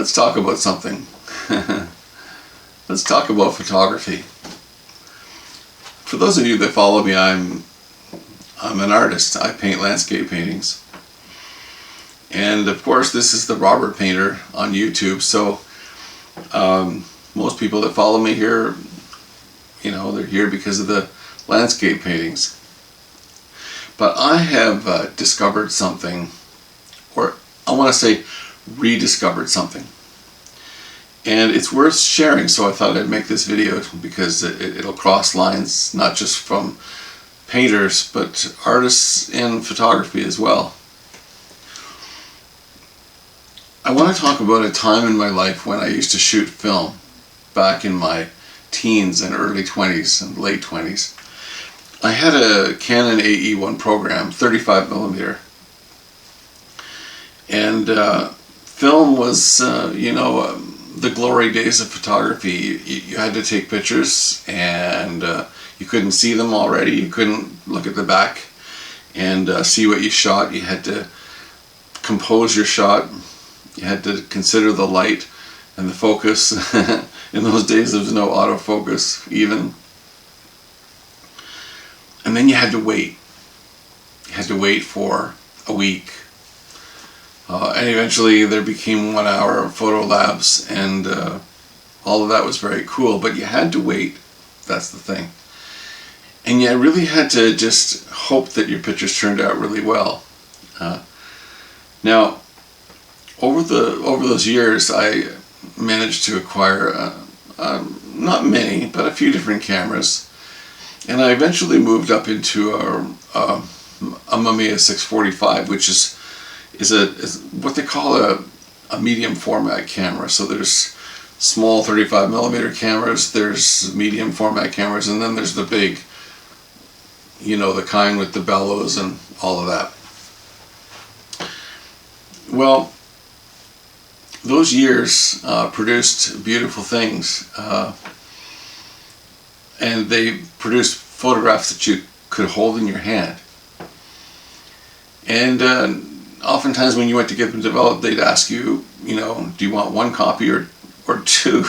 let's talk about something. Let's talk about photography. For those of you that follow me, I'm an artist. I paint landscape paintings. And of course, this is the Robert Painter on YouTube. So most people that follow me here, you know, they're here because of the landscape paintings. But I have discovered something, or I want to say rediscovered something. And it's worth sharing, so I thought I'd make this video because it'll cross lines, not just from painters, but artists in photography as well. I want to talk about a time in my life when I used to shoot film back in my teens and early 20s and late 20s. I had a Canon AE1 program, 35mm. And film was, the glory days of photography. You had to take pictures, and you couldn't see them already. You couldn't look at the back and see what you shot. You had to compose your shot. You had to consider the light and the focus. In those days there was no autofocus even. And then you had to wait. You had to wait for a week. And eventually there became 1 hour of photo labs, and all of that was very cool, but you had to wait. That's the thing. And you really had to just hope that your pictures turned out really well. Now, over those years, I managed to acquire not many, but a few different cameras, and I eventually moved up into a Mamiya 645, which is what they call a medium format camera. So there's small 35mm cameras, there's medium format cameras, and then there's the big, the kind with the bellows and all of that. Well, those years produced beautiful things, and they produced photographs that you could hold in your hand. And oftentimes when you went to get them developed, they'd ask you, do you want one copy or two?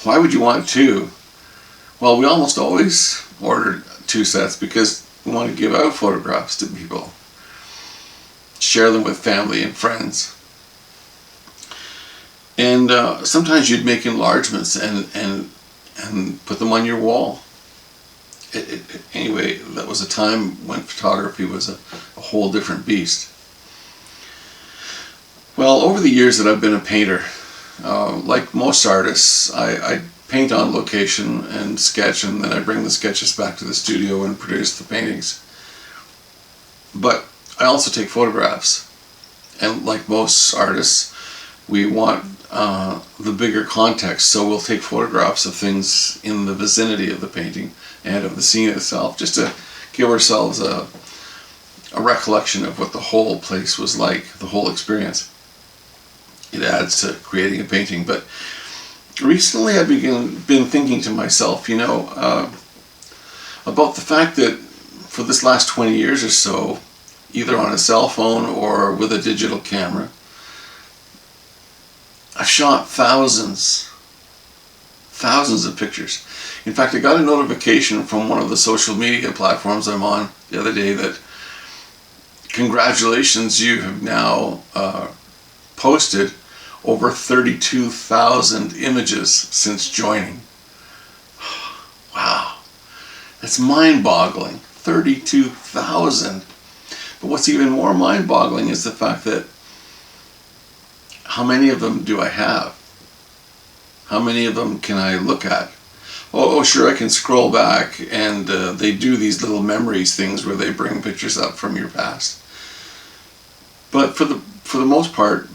Why would you want two? Well, we almost always ordered 2 sets because we want to give out photographs to people, share them with family and friends. And sometimes you'd make enlargements and put them on your wall. Anyway, that was a time when photography was a whole different beast. Well, over the years that I've been a painter, like most artists, I paint on location and sketch, and then I bring the sketches back to the studio and produce the paintings. But I also take photographs, and like most artists, we want the bigger context, so we'll take photographs of things in the vicinity of the painting and of the scene itself, just to give ourselves a recollection of what the whole place was like, the whole experience. It adds to creating a painting. But recently I've been thinking to myself, about the fact that for this last 20 years or so, either on a cell phone or with a digital camera, I've shot thousands of pictures. In fact, I got a notification from one of the social media platforms I'm on the other day that, congratulations, you have now posted over 32,000 images since joining. Wow, that's mind-boggling, 32,000. But what's even more mind-boggling is the fact that how many of them do I have? How many of them can I look at? Oh, sure, I can scroll back, and they do these little memories things where they bring pictures up from your past. But for the most part,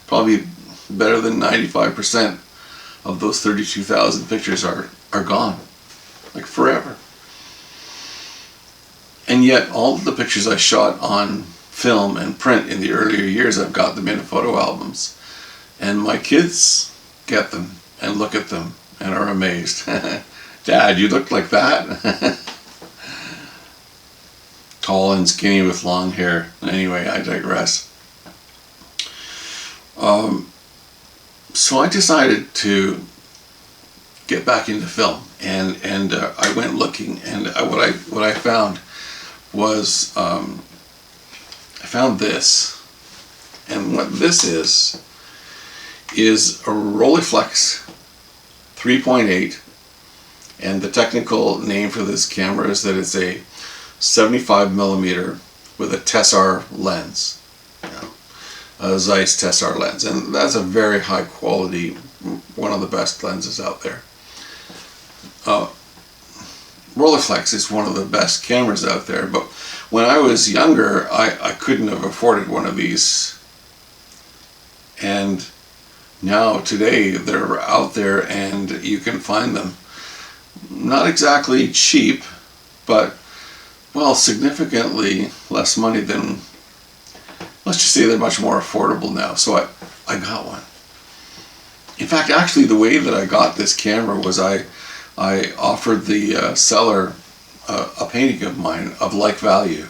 probably better than 95% of those 32,000 pictures are gone, like forever. And yet all of the pictures I shot on film and print in the earlier years, I've got them in photo albums. And my kids get them and look at them and are amazed. Dad, you look like that? Tall and skinny with long hair. Anyway, I digress. So I decided to get back into film, and I went looking, and what I found was I found this, and what this is a Rolleiflex 3.8, and the technical name for this camera is that it's a 75mm with a Tessar lens, a Zeiss Tessar lens, and that's a very high quality, one of the best lenses out there. Rolleiflex is one of the best cameras out there, but when I was younger, I couldn't have afforded one of these, and now today they're out there and you can find them. Not exactly cheap, but well, significantly less money than, let's just say they're much more affordable now. So I got one. In fact, actually the way that I got this camera was I offered the seller a painting of mine of like value,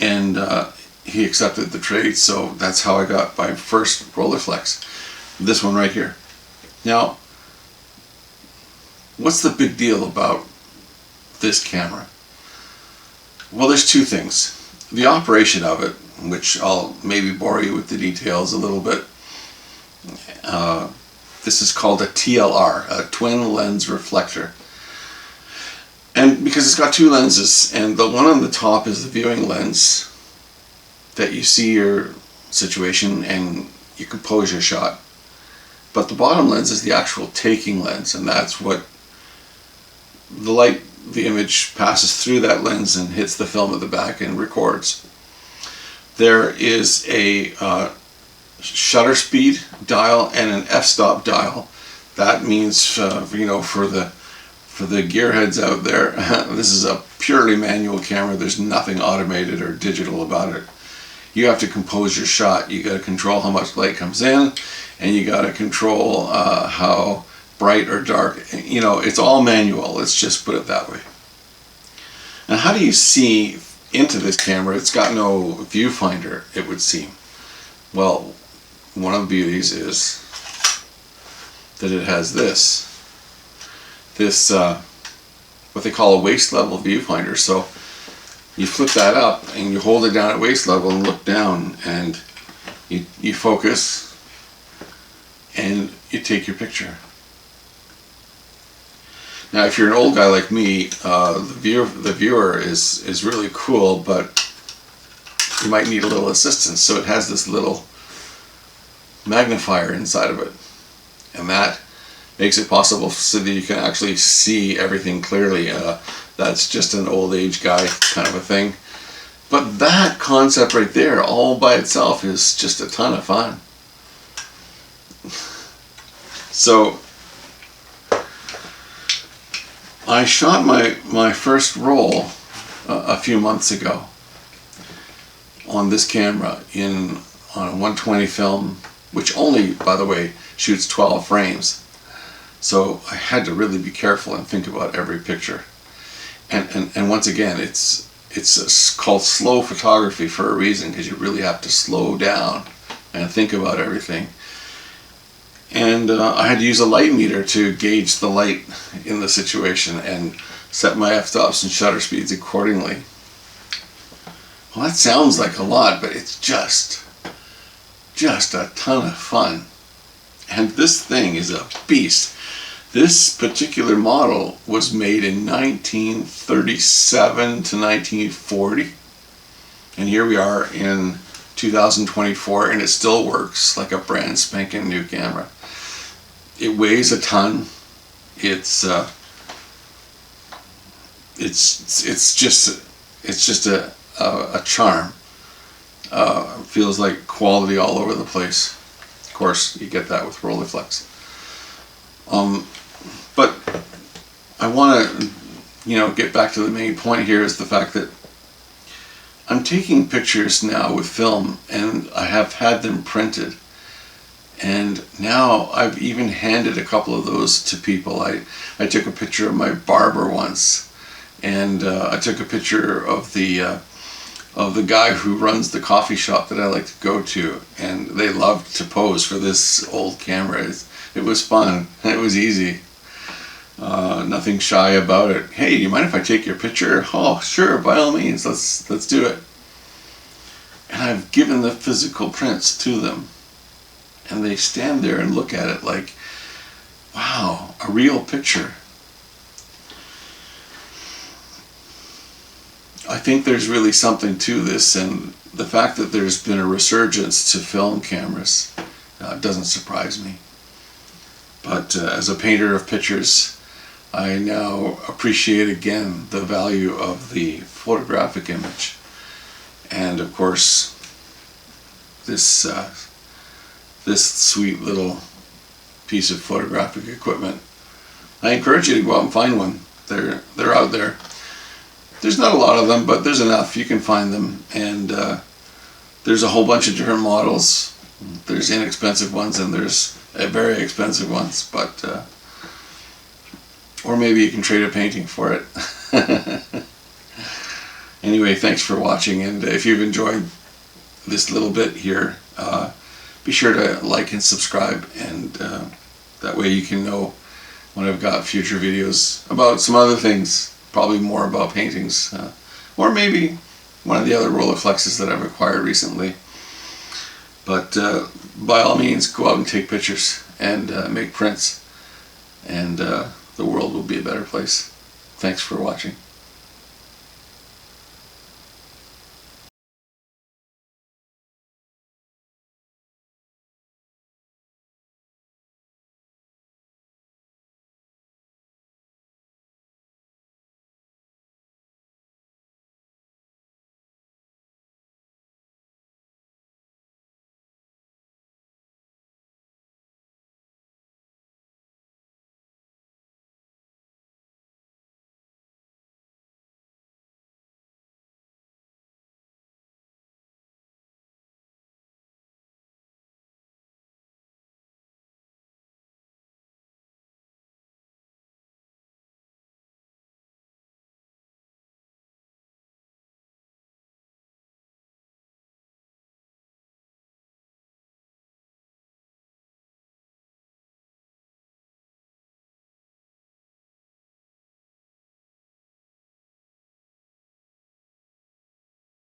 and he accepted the trade, so that's how I got my first Rolleiflex, this one right here. Now, what's the big deal about this camera? Well, there's two things. The operation of it, which I'll maybe bore you with the details a little bit. This is called a TLR, a twin lens reflector. And because it's got two lenses, and the one on the top is the viewing lens that you see your situation and you compose your shot. But the bottom lens is the actual taking lens, and that's what the light, the image passes through that lens and hits the film at the back and records. There is a shutter speed dial and an f-stop dial. That means for the gearheads out there, this is a purely manual camera. There's nothing automated or digital about it. You have to compose your shot. You got to control how much light comes in, and you got to control how bright or dark. It's all manual. Let's just put it that way. And how do you see into this camera? It's got no viewfinder, it would seem. Well, one of the beauties is that it has this what they call a waist level viewfinder. So you flip that up and you hold it down at waist level and look down, and you focus and you take your picture. Now, if you're an old guy like me, the viewer is really cool, but you might need a little assistance. So it has this little magnifier inside of it, and that makes it possible so that you can actually see everything clearly. That's just an old age guy kind of a thing. But that concept right there, all by itself, is just a ton of fun. So I shot my first roll a few months ago on this camera on a 120 film, which only, by the way, shoots 12 frames. So I had to really be careful and think about every picture. And once again, it's called slow photography for a reason, because you really have to slow down and think about everything. And I had to use a light meter to gauge the light in the situation and set my f-stops and shutter speeds accordingly. Well, that sounds like a lot, but it's just a ton of fun. And this thing is a beast. This particular model was made in 1937 to 1940. And here we are in 2024, and it still works like a brand spanking new camera. It weighs a ton. It's just a charm. Feels like quality all over the place. Of course, you get that with Rolleiflex. But I want to, get back to the main point here, is the fact that I'm taking pictures now with film, and I have had them printed. And now I've even handed a couple of those to people. I took a picture of my barber once, and I took a picture of the of the guy who runs the coffee shop that I like to go to, and they loved to pose for this old camera. It was fun. It was easy. Nothing shy about it. Hey, do you mind if I take your picture? Oh, sure, by all means, let's do it. And I've given the physical prints to them, and they stand there and look at it like, wow, a real picture. I think there's really something to this, and the fact that there's been a resurgence to film cameras doesn't surprise me. But as a painter of pictures, I now appreciate again the value of the photographic image. And of course, this sweet little piece of photographic equipment. I encourage you to go out and find one. They're out there. There's not a lot of them, but there's enough. You can find them, and there's a whole bunch of different models. There's inexpensive ones and there's very expensive ones, but or maybe you can trade a painting for it. Anyway, thanks for watching, and if you've enjoyed this little bit here, be sure to like and subscribe, and that way you can know when I've got future videos about some other things, probably more about paintings, or maybe one of the other Rolleiflexes that I've acquired recently. But by all means, go out and take pictures and make prints, and the world will be a better place. Thanks for watching.